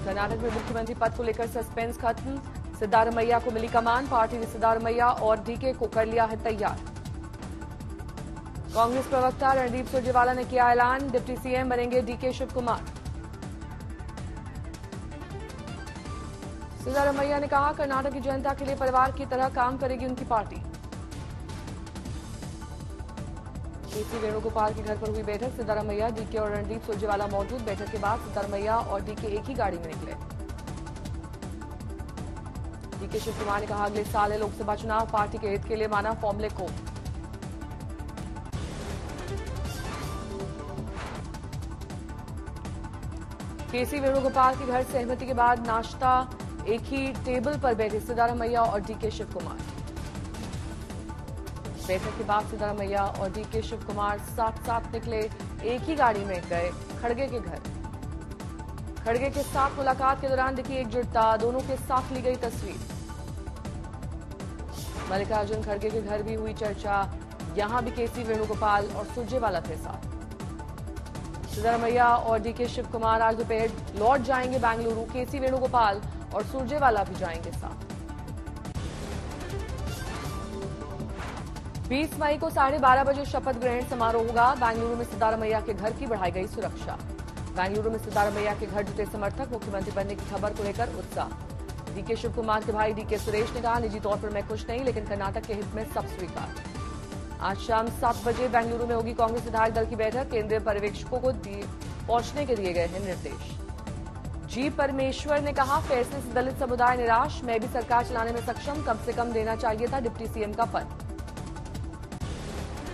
कर्नाटक में मुख्यमंत्री पद को लेकर सस्पेंस खत्म। सिद्धारमैया को मिली कमान। पार्टी ने सिद्धारमैया और डीके को कर लिया है तैयार। कांग्रेस प्रवक्ता रणदीप सुरजेवाला ने किया ऐलान, डिप्टी सीएम बनेंगे डीके शिव कुमार। सिद्धारमैया ने कहा, कर्नाटक की जनता के लिए परिवार की तरह काम करेगी उनकी पार्टी। केसी वेणुगोपाल के घर पर हुई बैठक। सिद्धारमैया, डीके और रणदीप सुरजेवाला मौजूद। बैठक के बाद सिद्धारमैया और डीके एक ही गाड़ी में निकले। डीके शिव कुमार ने कहा, अगले साल है लोकसभा चुनाव, पार्टी के हित के लिए माना फॉर्मूले को। केसी वेणुगोपाल के घर सहमति के बाद नाश्ता एक ही टेबल पर बैठे सिद्धारमैया और डीके शिव कुमार। बैठक के बाद सिद्धारमैया और डीके शिव कुमार साथ साथ निकले, एक ही गाड़ी में गए खड़गे के घर। खड़गे के साथ मुलाकात के दौरान दिखी एकजुटता, दोनों के साथ ली गई तस्वीर। मल्लिकार्जुन खड़गे के घर भी हुई चर्चा, यहां भी केसी वेणुगोपाल और सुरजेवाला थे साथ। सिद्धारमैया और डीके शिव कुमार आज दोपहर लौट जाएंगे बेंगलुरु। केसी वेणुगोपाल और सुरजेवाला भी जाएंगे साथ। 20 मई को 12:30 बजे शपथ ग्रहण समारोह होगा। बेंगलुरु में सिद्धारमैया के घर की बढ़ाई गई सुरक्षा। बेंगलुरु में सिद्धारमैया के घर जुटे समर्थक। मुख्यमंत्री बनने की खबर को लेकर उत्साह। डीके शिव कुमार के भाई डीके सुरेश ने कहा, निजी तौर पर मैं खुश नहीं, लेकिन कर्नाटक के हित में सब स्वीकार। आज शाम 7 बजे बेंगलुरु में होगी कांग्रेस विधायक दल की बैठक। केंद्रीय पर्यवेक्षकों को पहुंचने के दिए गए हैं निर्देश। जी परमेश्वर ने कहा, फैसले से दलित समुदाय निराश, मैं भी सरकार चलाने में सक्षम, कम से कम देना चाहिए था डिप्टी सीएम का पद।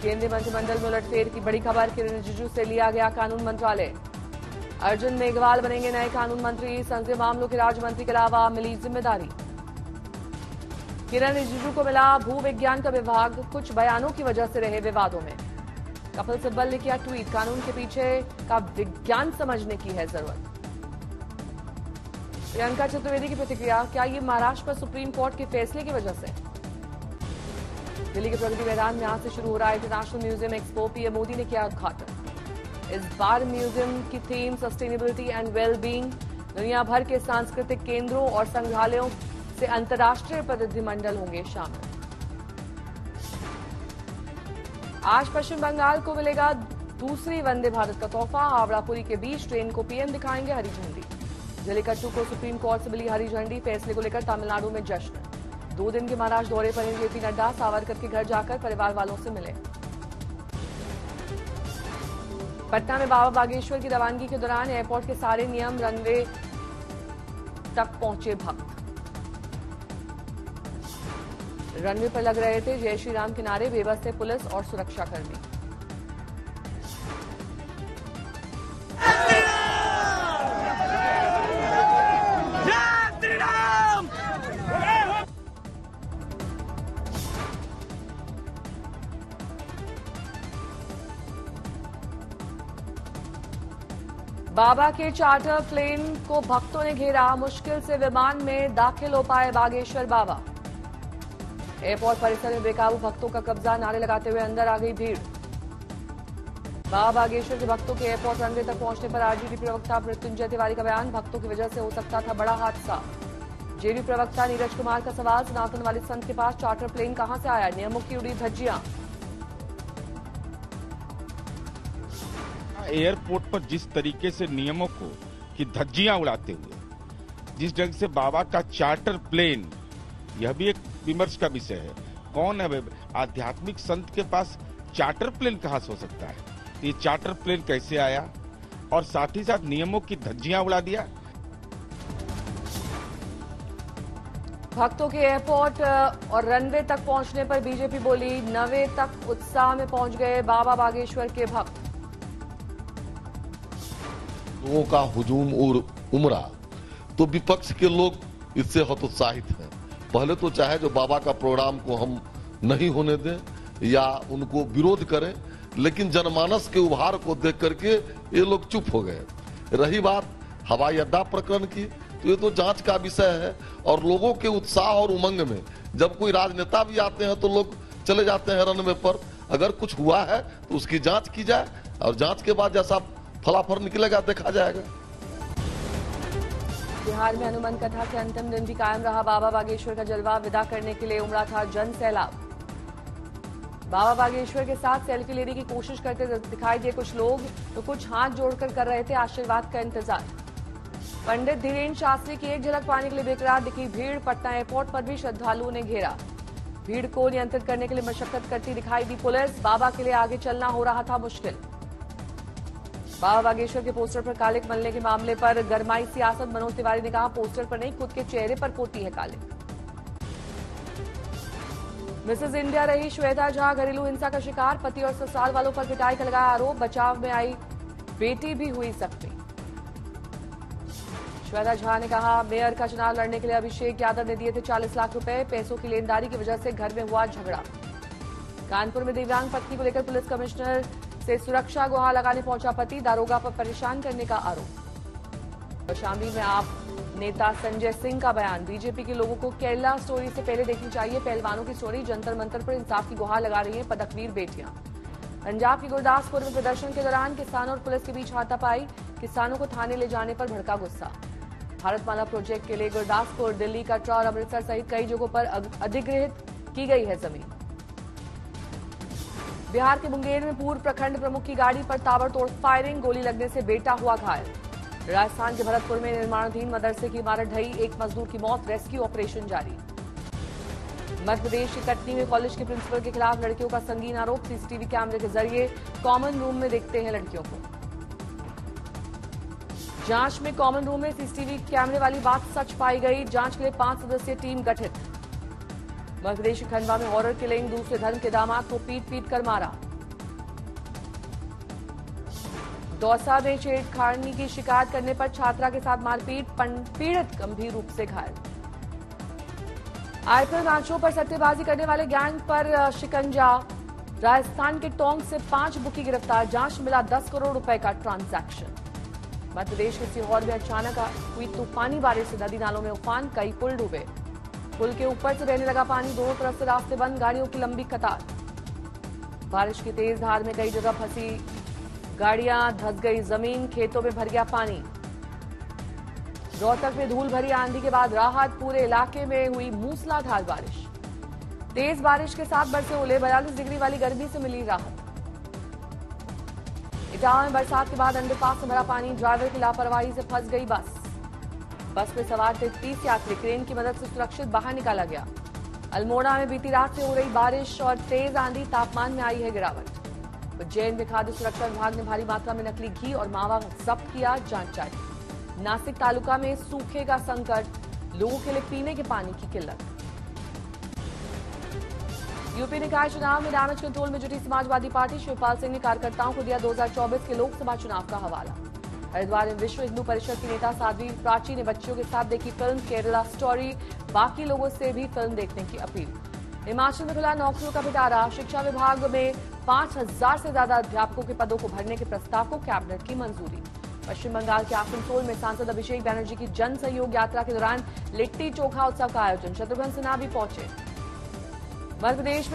केंद्रीय मंत्रिमंडल में उलटफेर की बड़ी खबर। किरण रिजिजू से लिया गया कानून मंत्रालय। अर्जुन मेघवाल बनेंगे नए कानून मंत्री। संसदीय मामलों के राज्य मंत्री के अलावा मिली जिम्मेदारी। किरण रिजिजू को मिला भू विज्ञान का विभाग, कुछ बयानों की वजह से रहे विवादों में। कपिल सिब्बल ने किया ट्वीट, कानून के पीछे का विज्ञान समझने की है जरूरत। प्रियंका चतुर्वेदी की प्रतिक्रिया, क्या ये महाराष्ट्र पर सुप्रीम कोर्ट के फैसले की वजह से? दिल्ली के प्रगति मैदान में आज से शुरू हो रहा है international museum expo. PM Modi ने किया उद्घाटन। इस बार म्यूजियम की थीम सस्टेनेबिलिटी एंड वेलबींग। दुनिया भर के सांस्कृतिक केंद्रों और संग्रहालयों से अंतर्राष्ट्रीय प्रतिनिधिमंडल होंगे शामिल। आज पश्चिम बंगाल को मिलेगा दूसरी वंदे भारत का तोहफा। हावड़ा पुरी के बीच ट्रेन को पीएम दिखाएंगे हरी झंडी। जल्लीकट्टू को सुप्रीम कोर्ट से मिली हरी झंडी। फैसले को लेकर तमिलनाडु में जश्न। 2 दिन के महाराष्ट्र दौरे पर जेपी नड्डा सावरकर के घर जाकर परिवार वालों से मिले। पटना में बाबा बागेश्वर की रवानगी के दौरान एयरपोर्ट के सारे नियम, रनवे तक पहुंचे भक्त। रनवे पर लग रहे थे जय श्री राम के नारे, बेबस थे पुलिस और सुरक्षाकर्मी। बाबा के चार्टर प्लेन को भक्तों ने घेरा। मुश्किल से विमान में दाखिल हो पाए बागेश्वर बाबा। एयरपोर्ट परिसर में बेकाबू भक्तों का कब्जा, नारे लगाते हुए अंदर आ गई भीड़। बाबा बागेश्वर के भक्तों के एयरपोर्ट रनवे तक पहुंचने पर आरजेडी प्रवक्ता मृत्युंजय तिवारी का बयान, भक्तों की वजह से हो सकता था बड़ा हादसा। जेडी प्रवक्ता नीरज कुमार का सवाल, सनातन वाले संत के पास चार्टर प्लेन कहां से आया? नियमों की उड़ी धज्जियां। एयरपोर्ट पर जिस तरीके से नियमों को की धज्जियां उड़ाते हुए जिस ढंग से बाबा का चार्टर प्लेन, यह भी एक विमर्श का विषय है। कौन है आध्यात्मिक संत के पास चार्टर प्लेन कहां से हो सकता है? ये चार्टर प्लेन कैसे आया? और साथ ही साथ नियमों की धज्जियां उड़ा दिया। भक्तों के एयरपोर्ट और रनवे तक पहुंचने पर बीजेपी बोली, नवे तक उत्साह में पहुंच गए बाबा बागेश्वर के भक्त। लोगों का हुजूम और उमड़ा तो विपक्ष के लोग इससे हतोत्साहित हैं। पहले तो चाहे जो बाबा का प्रोग्राम को हम नहीं होने दें या उनको विरोध करें, लेकिन जनमानस के उभार को देख करके ये लोग चुप हो गए। रही बात हवाई अड्डा प्रकरण की, तो ये तो जांच का विषय है। और लोगों के उत्साह और उमंग में जब कोई राजनेता भी आते हैं तो लोग चले जाते हैं रनवे पर। अगर कुछ हुआ है तो उसकी जांच की जाए और जांच के बाद जैसा फलाफल निकलेगा देखा जाएगा। बिहार में हनुमान कथा के अंतिम दिन भी कायम रहा बाबा बागेश्वर का जलवा। विदा करने के लिए उमड़ा था जन सैलाब। बाबा बागेश्वर के साथ सेल्फी लेने की कोशिश करते दिखाई दिए कुछ लोग, तो कुछ हाथ जोड़कर कर रहे थे आशीर्वाद का इंतजार। पंडित धीरेन्द्र शास्त्री की एक झलक पाने के लिए बेकरार दिखी भीड़। पटना एयरपोर्ट पर भी श्रद्धालुओं ने घेरा। भीड़ को नियंत्रित करने के लिए मशक्कत करती दिखाई दी पुलिस। बाबा के लिए आगे चलना हो रहा था मुश्किल। बाबा बागेश्वर के पोस्टर पर कालिक मलने के मामले पर गरमाई सियासत। मनोज तिवारी ने कहा, पोस्टर पर नहीं खुद के चेहरे पर पोती है कालिक। मिसेज इंडिया रही श्वेता झा घरेलू हिंसा का शिकार। पति और ससुराल वालों पर पिटाई का लगाया आरोप। बचाव में आई बेटी भी हुई जख्मी। श्वेता झा ने कहा, मेयर का चुनाव लड़ने के लिए अभिषेक यादव ने दिए थे 40 लाख रुपए। पैसों की लेनदारी की वजह से घर में हुआ झगड़ा। कानपुर में दिव्यांग पत्नी को लेकर पुलिस कमिश्नर से सुरक्षा गुहार लगाने पहुंचा पति। दारोगा पर परेशान करने का आरोप। शामली में आप नेता संजय सिंह का बयान। बीजेपी के लोगों को केरला स्टोरी से पहले देखनी चाहिए। पहलवानों की स्टोरी। जंतर मंतर पर इंसाफ की गुहार लगा रही हैं पदकवीर बेटियां। पंजाब के गुरदासपुर में प्रदर्शन के दौरान किसानों और पुलिस के बीच हाथापाई। किसानों को थाने ले जाने पर भड़का गुस्सा। भारतमाला प्रोजेक्ट के लिए गुरदासपुर, दिल्ली, कटरा और अमृतसर सहित कई जगहों पर अधिग्रहित की गई है जमीन। बिहार के मुंगेर में पूर्व प्रखंड प्रमुख की गाड़ी पर ताबड़तोड़ फायरिंग। गोली लगने से बेटा हुआ घायल। राजस्थान के भरतपुर में निर्माणाधीन मदरसे की इमारत ढही। एक मजदूर की मौत। रेस्क्यू ऑपरेशन जारी। मध्य प्रदेश के कटनी में कॉलेज के प्रिंसिपल के खिलाफ लड़कियों का संगीन आरोप। सीसीटीवी कैमरे के जरिए कॉमन रूम में देखते हैं लड़कियों को। जांच में कॉमन रूम में सीसीटीवी कैमरे वाली बात सच पाई गई। जांच के लिए 5 सदस्यीय टीम गठित। मध्य प्रदेश के खंडवा में हॉरर किलिंग। दूसरे धर्म के दामाद को पीट पीट कर मारा। दौसा में छेड़खानी की शिकायत करने पर छात्रा के साथ मारपीट। पीड़ित गंभीर रूप से घायल। आईपीएल मैचों पर सट्टेबाजी करने वाले गैंग पर शिकंजा। राजस्थान के टोंक से 5 बुकी गिरफ्तार। जांच में मिला 10 करोड़ रुपए का ट्रांजैक्शन। मध्य प्रदेश के सीहोर में अचानक हुई तूफानी बारिश से नदी नालों में उफान। कई पुल डूबे। पुल के ऊपर से बहने लगा पानी। दोनों तरफ से रास्ते बंद। गाड़ियों की लंबी कतार। बारिश की तेज धार में कई जगह फंसी गाड़ियां। धंस गई जमीन। खेतों में भर गया पानी। रोहतक में धूल भरी आंधी के बाद राहत। पूरे इलाके में हुई मूसलाधार बारिश। तेज बारिश के साथ बरसे ओले। 42 डिग्री वाली गर्मी से मिली राहत। इटावा में बरसात के बाद अंडरपास से भरा पानी। ड्राइवर की लापरवाही से फंस गई बस। बस में सवार थे 30 यात्री। क्रेन की मदद से सुरक्षित बाहर निकाला गया। अल्मोड़ा में बीती रात से हो रही बारिश और तेज आंधी। तापमान में आई है गिरावट। उज्जैन में खाद्य सुरक्षा विभाग ने भारी मात्रा में नकली घी और मावा जब्त किया। जांच जारी। नासिक तालुका में सूखे का संकट। लोगों के लिए पीने के पानी की किल्लत। यूपी निकाय चुनाव में डैमेज कंट्रोल में जुटी समाजवादी पार्टी। शिवपाल सिंह ने कार्यकर्ताओं को दिया 2024 के लोकसभा चुनाव का हवाला। हरिद्वार में विश्व हिंदू परिषद की नेता साध्वी प्राची ने बच्चों के साथ देखी फिल्म केरला स्टोरी। बाकी लोगों से भी फिल्म देखने की अपील। हिमाचल में खुला नौकरियों का पिटारा। शिक्षा विभाग में 5000 से ज्यादा अध्यापकों के पदों को भरने के प्रस्ताव को कैबिनेट की मंजूरी। पश्चिम बंगाल के आसनसोल में सांसद अभिषेक बैनर्जी की जन सहयोग यात्रा के दौरान लिट्टी चोखा उत्सव का आयोजन। शत्रुघ्न सिन्हा भी पहुंचे। मध्य प्रदेश में